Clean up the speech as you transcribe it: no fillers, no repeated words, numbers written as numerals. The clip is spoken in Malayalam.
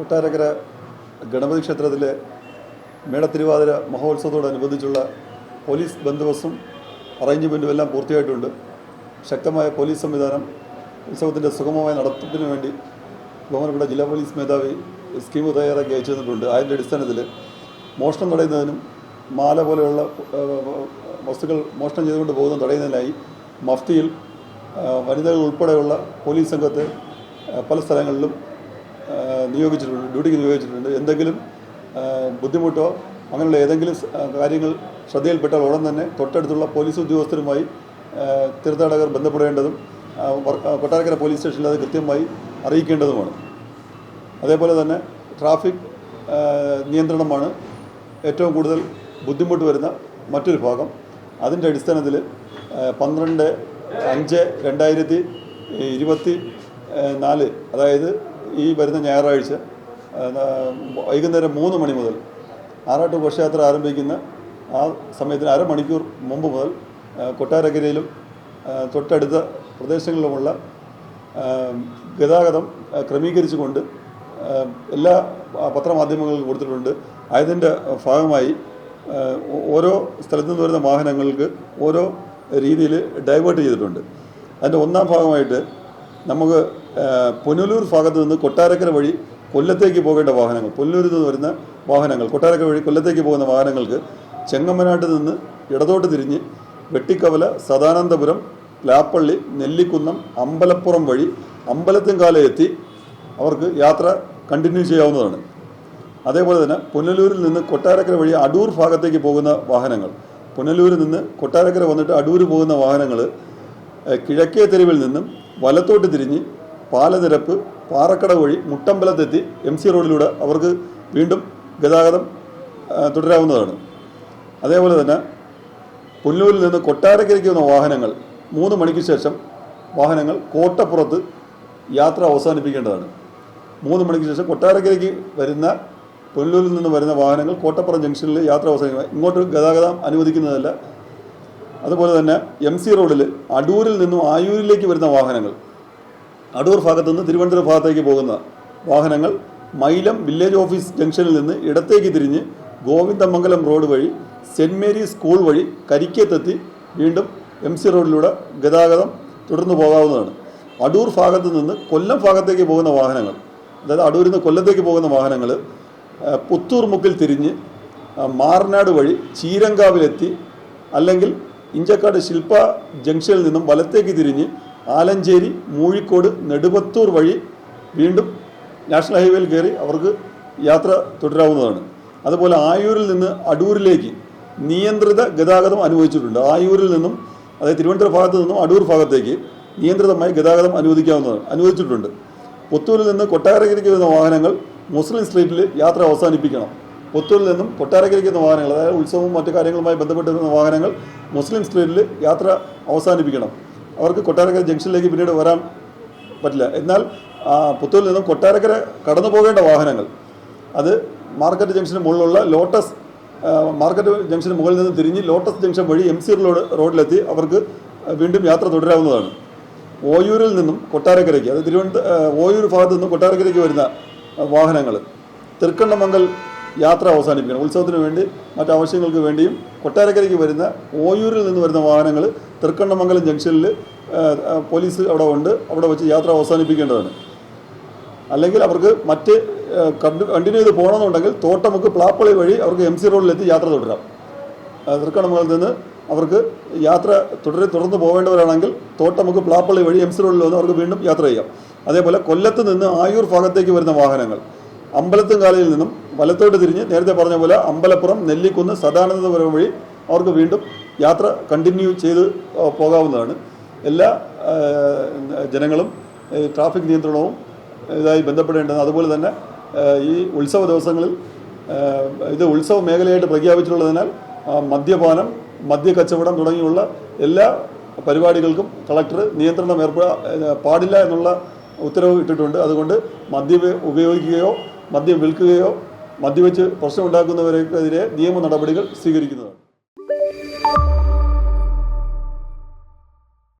കൊട്ടാരക്കര ഗണപതി ക്ഷേത്രത്തിലെ മേടത്തിരുവാതിര മഹോത്സവത്തോടനുബന്ധിച്ചുള്ള പോലീസ് ബന്ദോബസ്തും അറേഞ്ച്മെൻറ്റും എല്ലാം പൂർത്തിയായിട്ടുണ്ട്. ശക്തമായ പോലീസ് സംവിധാനം ഉത്സവത്തിൻ്റെ സുഗമമായ നടത്തിപ്പിന് വേണ്ടി ബഹുമാനപ്പെട്ട ജില്ലാ പോലീസ് മേധാവി സ്കീം തയ്യാറാക്കി അയച്ചു തന്നിട്ടുണ്ട്. അതിൻ്റെ അടിസ്ഥാനത്തിൽ മോഷണം തടയുന്നതിനും മാല പോലെയുള്ള വസ്തുക്കൾ മോഷണം ചെയ്തുകൊണ്ട് പോകുന്നത് തടയുന്നതിനായി മഫ്തിയിൽ വനിതകൾ ഉൾപ്പെടെയുള്ള പോലീസ് സംഘത്തെ പല സ്ഥലങ്ങളിലും നിയോഗിച്ചിട്ടുണ്ട്, ഡ്യൂട്ടിക്ക് നിയോഗിച്ചിട്ടുണ്ട്. എന്തെങ്കിലും ബുദ്ധിമുട്ടോ അങ്ങനെയുള്ള ഏതെങ്കിലും കാര്യങ്ങൾ ശ്രദ്ധയിൽപ്പെട്ടാൽ ഉടൻ തന്നെ തൊട്ടടുത്തുള്ള പോലീസ് ഉദ്യോഗസ്ഥരുമായി തീർത്ഥാടകർ ബന്ധപ്പെടേണ്ടതും കൊട്ടാരക്കര പോലീസ് സ്റ്റേഷനിൽ അത് കൃത്യമായി അറിയിക്കേണ്ടതുമാണ്. അതേപോലെ തന്നെ ട്രാഫിക് നിയന്ത്രണമാണ് ഏറ്റവും കൂടുതൽ ബുദ്ധിമുട്ട് വരുന്ന മറ്റൊരു ഭാഗം. അതിൻ്റെ അടിസ്ഥാനത്തിൽ 12/5/2024 അതായത് ഈ വരുന്ന ഞായറാഴ്ച വൈകുന്നേരം 3 മണി മുതൽ ആറാട്ട് ഘോഷയാത്ര ആരംഭിക്കുന്ന ആ സമയത്തിന് അരമണിക്കൂർ മുമ്പ് മുതൽ കൊട്ടാരക്കരയിലും തൊട്ടടുത്ത പ്രദേശങ്ങളിലുമുള്ള ഗതാഗതം ക്രമീകരിച്ചുകൊണ്ട് എല്ലാ പത്രമാധ്യമങ്ങൾക്കും കൊടുത്തിട്ടുണ്ട്. അതിൻ്റെ ഭാഗമായി ഓരോ സ്ഥലത്തു നിന്ന് വരുന്ന വാഹനങ്ങൾക്ക് ഓരോ രീതിയിൽ ഡൈവേർട്ട് ചെയ്തിട്ടുണ്ട്. അതിൻ്റെ ഒന്നാം ഭാഗമായിട്ട് നമുക്ക് പുനലൂർ ഭാഗത്ത് നിന്ന് കൊട്ടാരക്കര വഴി കൊല്ലത്തേക്ക് പോകേണ്ട വാഹനങ്ങൾ, പുനലൂരിൽ നിന്ന് വരുന്ന വാഹനങ്ങൾ കൊട്ടാരക്കര വഴി കൊല്ലത്തേക്ക് പോകുന്ന വാഹനങ്ങൾക്ക് ചെങ്ങമ്മനാട്ട് നിന്ന് ഇടതോട്ട് തിരിഞ്ഞ് വെട്ടിക്കവല, സദാനന്ദപുരം, ലാപ്പള്ളി, നെല്ലിക്കുന്നം, അമ്പലപ്പുറം വഴി അമ്പലത്തിൻകാല എത്തി അവർക്ക് യാത്ര കണ്ടിന്യൂ ചെയ്യാവുന്നതാണ്. അതേപോലെ തന്നെ പുനലൂരിൽ നിന്ന് കൊട്ടാരക്കര വഴി അടൂർ ഭാഗത്തേക്ക് പോകുന്ന വാഹനങ്ങൾ, പുനലൂരിൽ നിന്ന് കൊട്ടാരക്കര വന്നിട്ട് അടൂർ പോകുന്ന വാഹനങ്ങൾ കിഴക്കേ തെരുവിൽ നിന്നും വലത്തോട്ട് തിരിഞ്ഞ് പാലനിരപ്പ്, പാറക്കട വഴി മുട്ടമ്പലത്തെത്തി MC റോഡിലൂടെ അവർക്ക് വീണ്ടും ഗതാഗതം തുടരാവുന്നതാണ്. അതേപോലെ തന്നെ പുനലൂരിൽ നിന്ന് കൊട്ടാരക്കരയ്ക്ക് വന്ന വാഹനങ്ങൾ 3 മണിക്ക് ശേഷം വാഹനങ്ങൾ കോട്ടപ്പുറത്ത് യാത്ര അവസാനിപ്പിക്കേണ്ടതാണ്. 3 മണിക്ക് ശേഷം കൊട്ടാരക്കരയ്ക്ക് വരുന്ന പുനലൂരിൽ നിന്ന് വരുന്ന വാഹനങ്ങൾ കോട്ടപ്പുറം ജംഗ്ഷനിൽ യാത്ര അവസാനിക്കുക, ഇങ്ങോട്ട് ഗതാഗതം അനുവദിക്കുന്നതല്ല. അതുപോലെ തന്നെ MC റോഡിൽ അടൂരിൽ നിന്നും ആയൂരിലേക്ക് വരുന്ന വാഹനങ്ങൾ, അടൂർ ഭാഗത്തു നിന്ന് തിരുവനന്തപുരം ഭാഗത്തേക്ക് പോകുന്ന വാഹനങ്ങൾ മൈലം വില്ലേജ് ഓഫീസ് ജംഗ്ഷനിൽ നിന്ന് ഇടത്തേക്ക് തിരിഞ്ഞ് ഗോവിന്ദമംഗലം റോഡ് വഴി സെൻറ്റ് മേരീസ് സ്കൂൾ വഴി കരിക്കത്തെത്തി വീണ്ടും MC റോഡിലൂടെ ഗതാഗതം തുടർന്ന് പോകാവുന്നതാണ്. അടൂർ ഭാഗത്ത് നിന്ന് കൊല്ലം ഭാഗത്തേക്ക് പോകുന്ന വാഹനങ്ങൾ, അതായത് അടൂരിൽ നിന്ന് കൊല്ലത്തേക്ക് പോകുന്ന വാഹനങ്ങൾ പുത്തൂർ മുക്കിൽ തിരിഞ്ഞ് മാറനാട് വഴി ചീരങ്കാവിലെത്തി അല്ലെങ്കിൽ ഇഞ്ചക്കാട് ശില്പ ജംഗ്ഷനിൽ നിന്നും വലത്തേക്ക് തിരിഞ്ഞ് ആലഞ്ചേരി, മൂഴിക്കോട്, നെടുവത്തൂർ വഴി വീണ്ടും നാഷണൽ ഹൈവേയിൽ കയറി അവർക്ക് യാത്ര തുടരാവുന്നതാണ്. അതുപോലെ ആയൂരിൽ നിന്ന് അടൂരിലേക്ക് നിയന്ത്രിത ഗതാഗതം അനുവദിച്ചിട്ടുണ്ട്. ആയൂരിൽ നിന്നും, അതായത് തിരുവനന്തപുരം ഭാഗത്തു നിന്നും അടൂർ ഭാഗത്തേക്ക് നിയന്ത്രിതമായി ഗതാഗതം അനുവദിച്ചിട്ടുണ്ട്. പുത്തൂരിൽ നിന്ന് കൊട്ടാരക്കരയ്ക്ക് വരുന്ന വാഹനങ്ങൾ മുസ്ലിം സ്ട്രീറ്റിൽ യാത്ര അവസാനിപ്പിക്കണം. പുത്തൂരിൽ നിന്നും കൊട്ടാരക്കരയ്ക്ക് വരുന്ന വാഹനങ്ങൾ, അതായത് ഉത്സവവും മറ്റു കാര്യങ്ങളുമായി ബന്ധപ്പെട്ട് വരുന്ന വാഹനങ്ങൾ മുസ്ലിം സ്ട്രീറ്റിൽ യാത്ര അവസാനിപ്പിക്കണം. അവർക്ക് കൊട്ടാരക്കര ജംഗ്ഷനിലേക്ക് പിന്നീട് വരാൻ പറ്റില്ല. എന്നാൽ പുത്തൂരിൽ നിന്നും കൊട്ടാരക്കര കടന്നു പോകേണ്ട വാഹനങ്ങൾ അത് മാർക്കറ്റ് ജംഗ്ഷന് മുകളിലുള്ള ലോട്ടസ് മാർക്കറ്റ് ജംഗ്ഷന് മുകളിൽ നിന്ന് തിരിഞ്ഞ് ലോട്ടസ് ജംഗ്ഷൻ വഴി MC റോഡിലെത്തി അവർക്ക് വീണ്ടും യാത്ര തുടരാവുന്നതാണ്. ഓയൂരിൽ നിന്നും കൊട്ടാരക്കരയ്ക്ക്, അത് ഓയൂർ ഭാഗത്തു നിന്നും കൊട്ടാരക്കരയ്ക്ക് വരുന്ന വാഹനങ്ങൾ തൃക്കണ്ണമംഗൽ യാത്ര അവസാനിപ്പിക്കണം. ഉത്സവത്തിന് വേണ്ടി മറ്റാവശ്യങ്ങൾക്ക് വേണ്ടിയും കൊട്ടാരക്കരയ്ക്ക് വരുന്ന ഓയൂരിൽ നിന്ന് വരുന്ന വാഹനങ്ങൾ തൃക്കണ്ണമംഗലം ജംഗ്ഷനിൽ പോലീസ് അവിടെ ഉണ്ട്, അവിടെ വെച്ച് യാത്ര അവസാനിപ്പിക്കേണ്ടതാണ്. അല്ലെങ്കിൽ അവർക്ക് മറ്റ് കണ്ടിന്യൂ ചെയ്ത് പോകണമെന്നുണ്ടെങ്കിൽ തോട്ടമുക്ക്, പ്ലാപ്പള്ളി വഴി അവർക്ക് MC റോഡിലെത്തി യാത്ര തുടരാം. തൃക്കണ്ണമംഗലത്ത് നിന്ന് അവർക്ക് യാത്ര തുടർന്ന് പോകേണ്ടവരാണെങ്കിൽ തോട്ടമുക്ക്, പ്ലാപ്പള്ളി വഴി MC റോഡിൽ വന്ന് അവർക്ക് വീണ്ടും യാത്ര ചെയ്യാം. അതേപോലെ കൊല്ലത്ത് നിന്ന് ആയൂർ ഭാഗത്തേക്ക് വരുന്ന വാഹനങ്ങൾ അമ്പലത്തുംകാലയിൽ നിന്നും വലത്തോട്ട് തിരിഞ്ഞ് നേരത്തെ പറഞ്ഞ പോലെ അമ്പലപ്പുറം, നെല്ലിക്കുന്ന്, സദാനന്ദപുരം വഴി അവർക്ക് വീണ്ടും യാത്ര കണ്ടിന്യൂ ചെയ്ത് പോകാവുന്നതാണ്. എല്ലാ ജനങ്ങളും ട്രാഫിക് നിയന്ത്രണവും ഇതായി ബന്ധപ്പെടേണ്ടത്. അതുപോലെ തന്നെ ഈ ഉത്സവ ദിവസങ്ങളിൽ ഇത് ഉത്സവ മേഖലയായിട്ട് പ്രഖ്യാപിച്ചിട്ടുള്ളതിനാൽ മദ്യപാനം, മദ്യക്കച്ചവടം തുടങ്ങിയുള്ള എല്ലാ പരിപാടികൾക്കും കളക്ടർ നിയന്ത്രണം പാടില്ല എന്നുള്ള ഉത്തരവ് ഇട്ടിട്ടുണ്ട്. അതുകൊണ്ട് മദ്യം ഉപയോഗിക്കുകയോ മദ്യം വിൽക്കുകയോ മദ്യവെച്ച് പ്രശ്നമുണ്ടാക്കുന്നവർക്കെതിരെ നിയമ നടപടികൾ സ്വീകരിക്കുന്നതാണ്.